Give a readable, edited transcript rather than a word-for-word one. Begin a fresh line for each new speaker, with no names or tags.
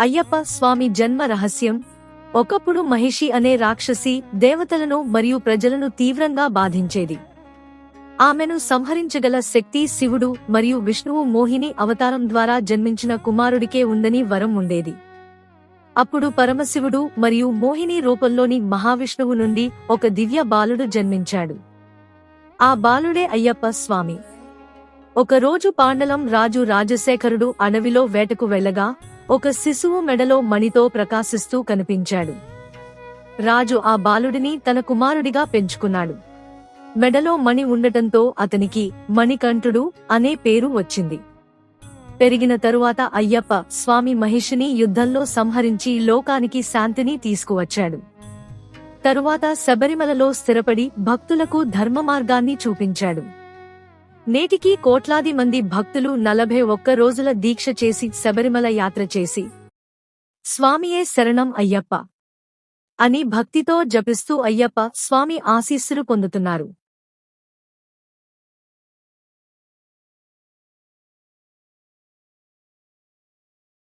అయ్యప్ప స్వామి జన్మ రహస్యం. ఒకప్పుడు మహిషి అనే రాక్షసి దేవతలను మరియు ప్రజలను తీవ్రంగా బాధించేది. ఆమెను సంహరించగల శక్తి శివుడు మరియు విష్ణువు మోహిని అవతారం ద్వారా జన్మించిన కుమారుడికే ఉందని వరం ఉండేది. అప్పుడు పరమశివుడు మరియు మోహిని రూపంలోని మహావిష్ణువు నుండి ఒక దివ్య బాలుడు జన్మించాడు. ఆ బాలుడే అయ్యప్ప స్వామి. ఒకరోజు పాండలం రాజు రాజశేఖరుడు అడవిలో వేటకు వెళ్లగా ఒక శిశువు మెడలో మణితో ప్రకాశిస్తూ కనిపించాడు. రాజు ఆ బాలుడిని తన కుమారుడిగా పెంచుకున్నాడు. మెడలో మణి ఉండటంతో అతనికి మణికంఠుడు అనే పేరు వచ్చింది. పెరిగిన తరువాత అయ్యప్ప స్వామి మహిషిని యుద్ధంలో సంహరించి లోకానికి శాంతిని తీసుకువచ్చాడు. తరువాత శబరిమలలో స్థిరపడి భక్తులకు ధర్మ మార్గాన్ని చూపించాడు. నేటికీ కోట్లాది మంది భక్తులు 41 రోజుల దీక్ష చేసి శబరిమల యాత్ర చేసి స్వామియే శరణం అయ్యప్ప అని భక్తితో జపిస్తూ అయ్యప్ప స్వామి ఆశీస్సులు పొందుతున్నారు.